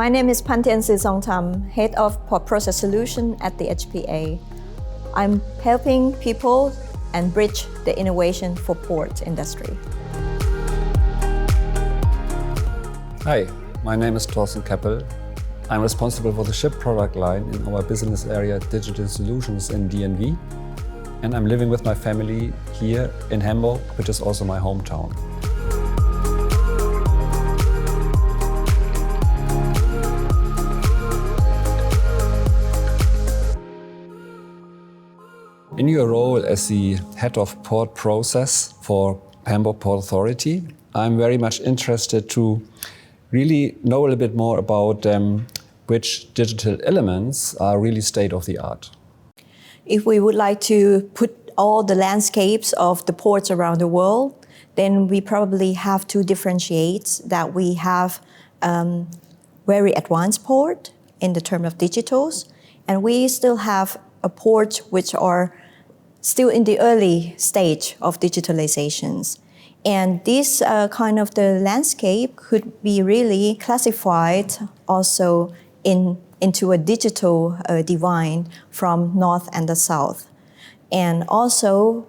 My name is Phanthian Zuesongdham, Head of Port Process Solution at the HPA. I'm helping people and bridge the innovation for port industry. Hi, my name is Torsten Kappel. I'm responsible for the ship product line in our business area Digital Solutions in DNV. And I'm living with my family here in Hamburg, which is also my hometown. In your role as the head of port process for Hamburg Port Authority, I'm very much interested to really know a little bit more about which digital elements are really state of the art. If we would like to put all the landscapes of the ports around the world, then we probably have to differentiate that we have very advanced port in the term of digitals, and we still have a port which are still in the early stage of digitalizations. And this kind of the landscape could be really classified also into a digital divide from north and the south. And also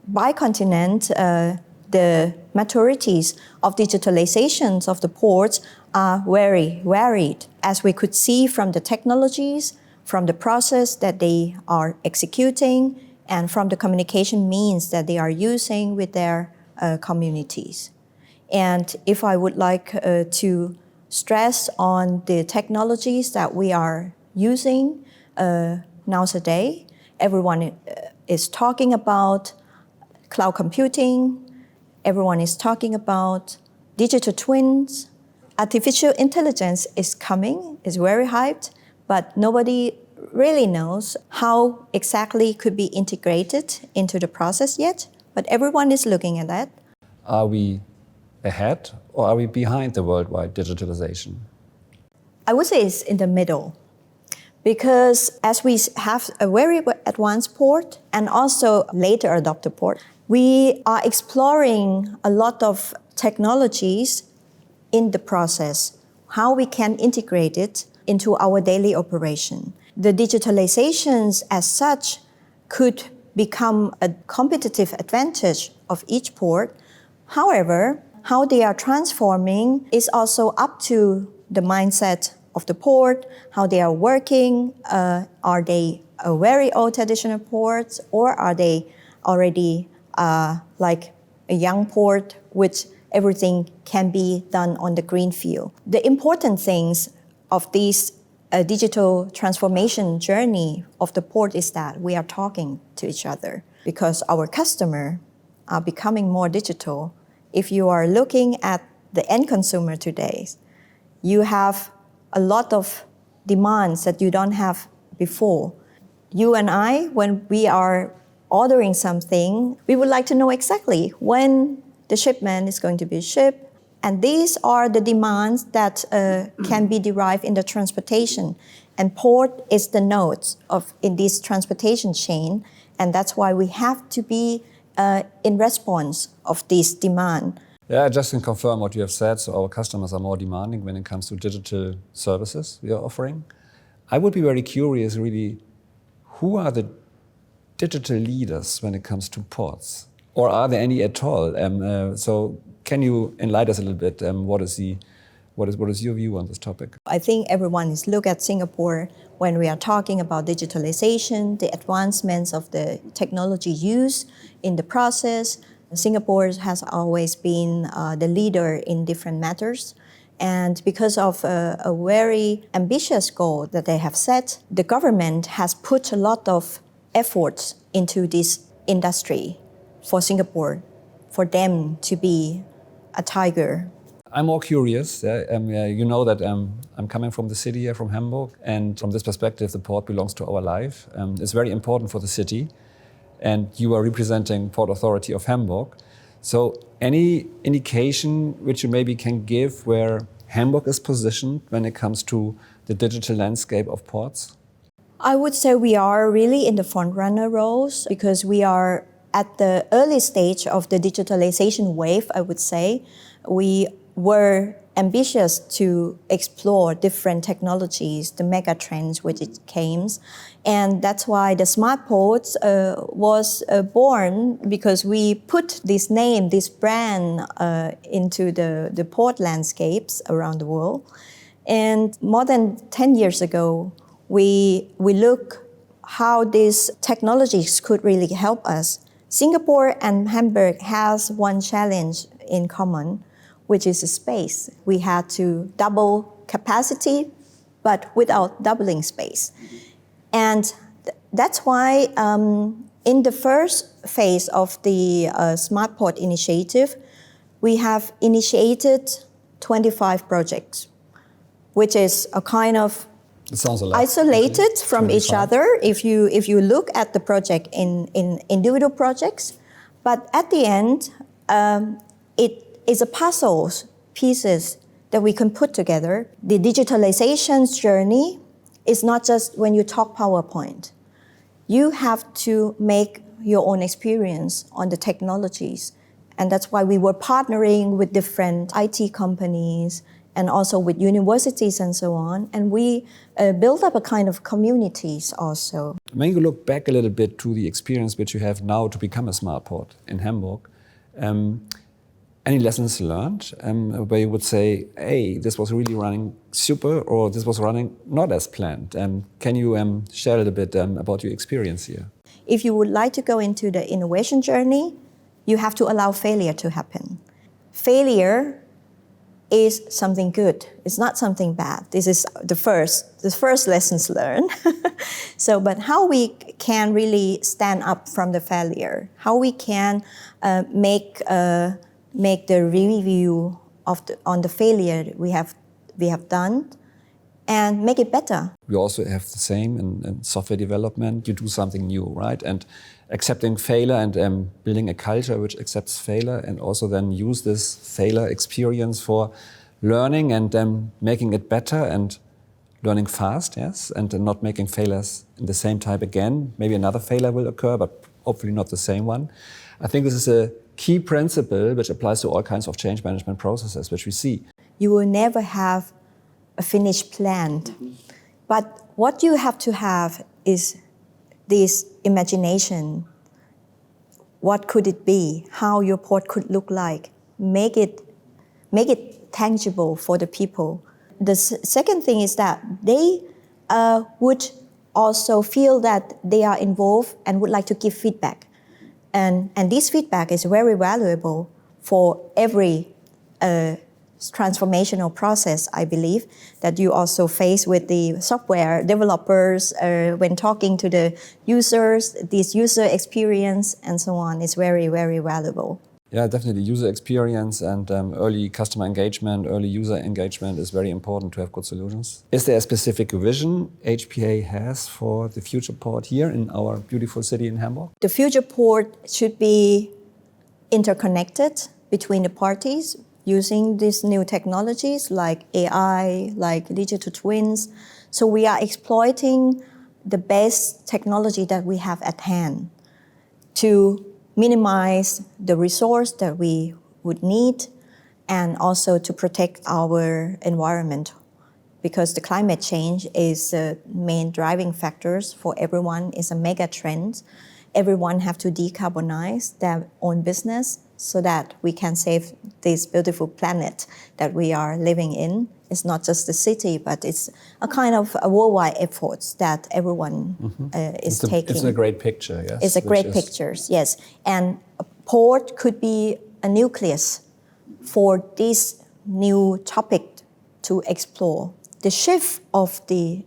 by continent, the maturities of digitalizations of the ports are very varied, as we could see from the technologies, from the process that they are executing, and from the communication means that they are using with their communities. And if I would like to stress on the technologies that we are using nowadays, everyone is talking about cloud computing, everyone is talking about digital twins. Artificial intelligence is coming, is very hyped, but nobody really knows how exactly could be integrated into the process yet, but everyone is looking at that. Are we ahead or are we behind the worldwide digitalization? I would say it's in the middle, because as we have a very advanced port and also later adopted port, we are exploring a lot of technologies in the process, how we can integrate it into our daily operation. The digitalizations as such could become a competitive advantage of each port. However, how they are transforming is also up to the mindset of the port, how they are working. Are they a very old traditional ports, or are they already like a young port which everything can be done on the green field? The important things of these digital transformation journey of the port is that we are talking to each other, because our customers are becoming more digital. If you are looking at the end consumer today, you have a lot of demands that you don't have before. You and I, when we are ordering something, we would like to know exactly when the shipment is going to be shipped. And these are the demands that can be derived in the transportation. And port is the node in this transportation chain. And that's why we have to be in response of this demand. Yeah, just to confirm what you have said, so our customers are more demanding when it comes to digital services we are offering. I would be very curious, really, who are the digital leaders when it comes to ports? Or are there any at all? So can you enlighten us a little bit? What is your view on this topic? I think everyone is looking at Singapore when we are talking about digitalization, the advancements of the technology used in the process. Singapore has always been the leader in different matters. And because of a very ambitious goal that they have set, the government has put a lot of efforts into this industry for Singapore, for them to be a tiger. I'm more curious. You know that I'm coming from the city here, from Hamburg, and from this perspective, the port belongs to our life. It's very important for the city, and you are representing Port Authority of Hamburg. So any indication which you maybe can give where Hamburg is positioned when it comes to the digital landscape of ports? I would say we are really in the front runner roles, because we are at the early stage of the digitalization wave, I would say. We were ambitious to explore different technologies, the mega trends which it came. And that's why the smart ports was born, because we put this name, this brand into the port landscapes around the world. And more than 10 years ago, we look how these technologies could really help us. Singapore and Hamburg has one challenge in common, which is space. We had to double capacity, but without doubling space. And that's why in the first phase of the Smart Port initiative, we have initiated 25 projects, which is a kind of it sounds a lot. Isolated from 25. each other if you look at the project in individual projects. But at the end, it is a puzzle pieces that we can put together. The digitalization journey is not just when you talk PowerPoint. You have to make your own experience on the technologies. And that's why we were partnering with different IT companies and also with universities and so on. And we built up a kind of communities also. When you look back a little bit to the experience which you have now to become a smart port in Hamburg, any lessons learned where you would say, hey, this was really running super, or this was running not as planned? Can you share a little bit about your experience here? If you would like to go into the innovation journey, you have to allow failure to happen. Failure is something good. It's not something bad. This is the first lessons learned. But how we can really stand up from the failure, how we can make the review on the failure we have done, and make it better. We also have the same in software development. You do something new, right? And accepting failure and building a culture which accepts failure, and also then use this failure experience for learning and making it better and learning fast, yes? And not making failures in the same type again. Maybe another failure will occur, but hopefully not the same one. I think this is a key principle which applies to all kinds of change management processes which we see. You will never have a finished plan. But what you have to have is this imagination. What could it be? How your port could look like? Make it tangible for the people. The second thing is that they would also feel that they are involved and would like to give feedback. And this feedback is very valuable for every transformational process, I believe, that you also face with the software developers when talking to the users. This user experience and so on is very, very valuable. Yeah, definitely. User experience and early customer engagement, early user engagement is very important to have good solutions. Is there a specific vision HPA has for the future port here in our beautiful city in Hamburg? The future port should be interconnected between the parties, using these new technologies like AI, like digital twins. So we are exploiting the best technology that we have at hand to minimize the resource that we would need, and also to protect our environment, because the climate change is the main driving factors for everyone. It's a mega trend. Everyone have to decarbonize their own business so that we can save this beautiful planet that we are living in. It's not just the city, but it's a kind of a worldwide effort that everyone is taking. It's a great picture, yes. It's a great picture, yes. And a port could be a nucleus for this new topic to explore. The shift of the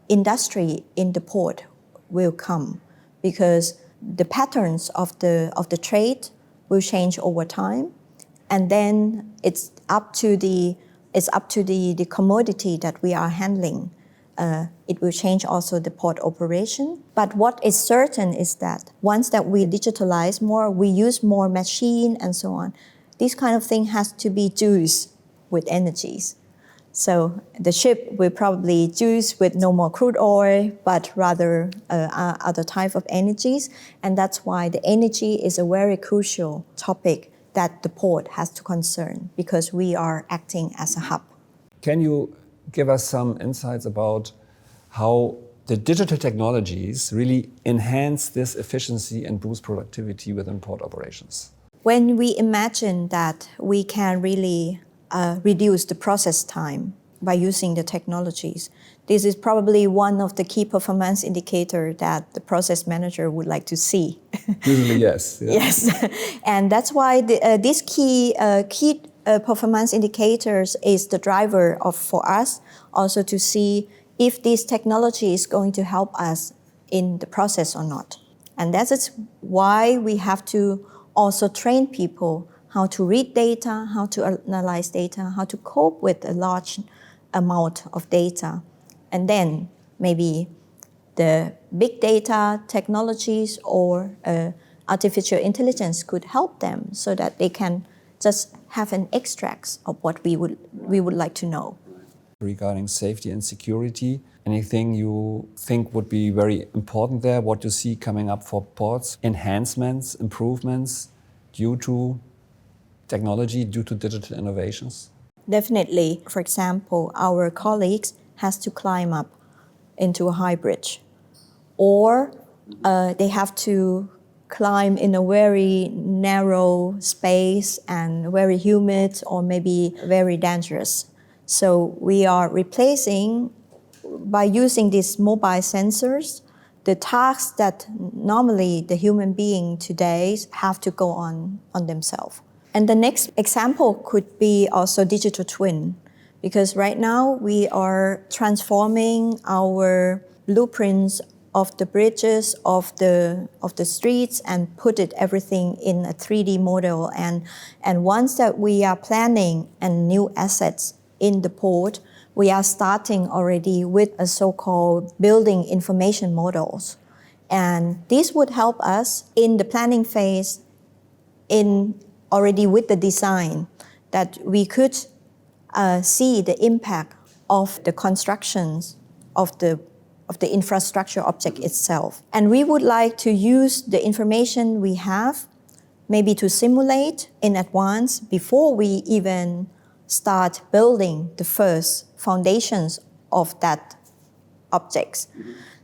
industry in the port will come, because the patterns of the trade will change over time, and then it's up to the commodity that we are handling. It will change also the port operation. But what is certain is that once that we digitalize more, we use more machine and so on, this kind of thing has to be juiced with energies. So the ship will probably juice with no more crude oil, but rather other type of energies. And that's why the energy is a very crucial topic that the port has to concern because we are acting as a hub. Can you give us some insights about how the digital technologies really enhance this efficiency and boost productivity within port operations? When we imagine that we can really reduce the process time by using the technologies, this is probably one of the key performance indicators that the process manager would like to see. Usually, yes. Yeah. Yes, and that's why these key performance indicators is the driver for us also to see if this technology is going to help us in the process or not. And that is why we have to also train people how to read data, how to analyze data, how to cope with a large amount of data. And then maybe the big data technologies or artificial intelligence could help them so that they can just have an extract of what we would like to know. Regarding safety and security, anything you think would be very important there? What you see coming up for ports? Enhancements, improvements due to technology, due to digital innovations? Definitely. For example, our colleagues has to climb up into a high bridge, or they have to climb in a very narrow space and very humid or maybe very dangerous. So we are replacing, by using these mobile sensors, the tasks that normally the human being today have to go on themselves. And the next example could be also digital twin, because right now we are transforming our blueprints of the bridges, of the streets, and put everything in a 3D model. And once that we are planning and new assets in the port, we are starting already with a so-called building information models. And this would help us in the planning phase, already with the design, that we could see the impact of the constructions of the infrastructure object itself. And we would like to use the information we have maybe to simulate in advance before we even start building the first foundations of that objects.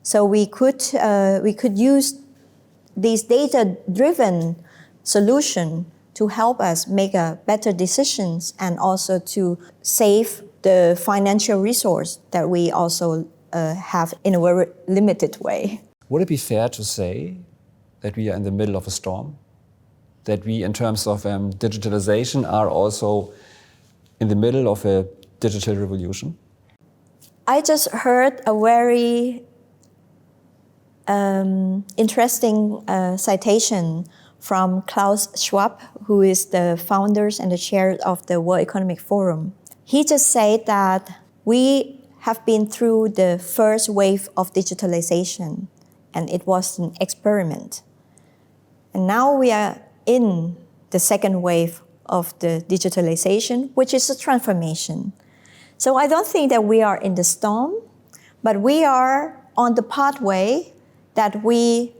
So we could use these data-driven solution to help us make better decisions and also to save the financial resource that we also have in a very limited way. Would it be fair to say that we are in the middle of a storm? That we, in terms of digitalization, are also in the middle of a digital revolution? I just heard a very interesting citation from Klaus Schwab, who is the founder and the chair of the World Economic Forum. He just said that we have been through the first wave of digitalization, and it was an experiment. And now we are in the second wave of the digitalization, which is a transformation. So I don't think that we are in the storm, but we are on the pathway that we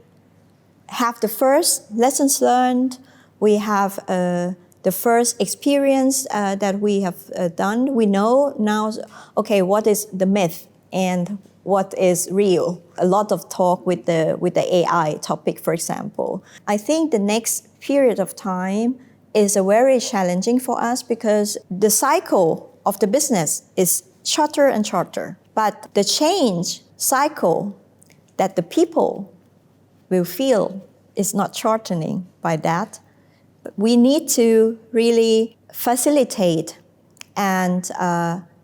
have the first lessons learned, we have the first experience that we have done. We know now, okay, what is the myth and what is real. A lot of talk with the AI topic, for example. I think the next period of time is very challenging for us because the cycle of the business is shorter and shorter. But the change cycle that the people will feel is not shortening by that. We need to really facilitate and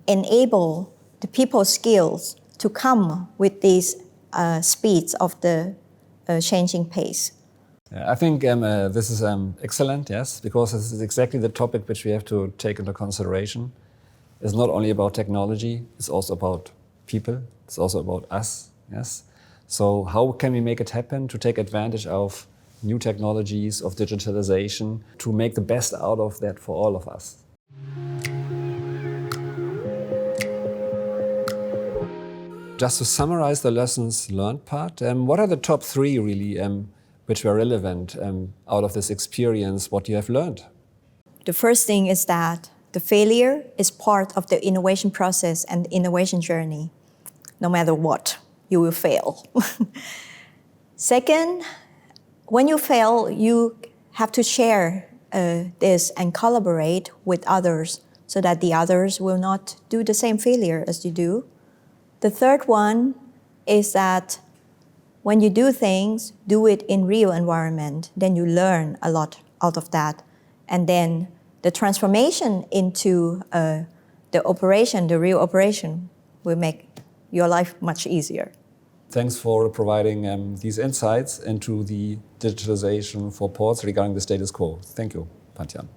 enable the people's skills to come with these speeds of the changing pace. I think this is excellent, yes, because this is exactly the topic which we have to take into consideration. It's not only about technology, it's also about people, it's also about us, yes. So how can we make it happen to take advantage of new technologies, of digitalization, to make the best out of that for all of us? Just to summarize the lessons learned part, what are the top three really which were relevant out of this experience, what you have learned The first thing is that the failure is part of the innovation process and innovation journey. No matter what, you will fail. Second, when you fail, you have to share this and collaborate with others so that the others will not do the same failure as you do. The third one is that when you do things, do it in real environment, then you learn a lot out of that. And then the transformation into the operation, the real operation, will make your life much easier. Thanks for providing these insights into the digitalization for ports regarding the status quo. Thank you, Phanthian.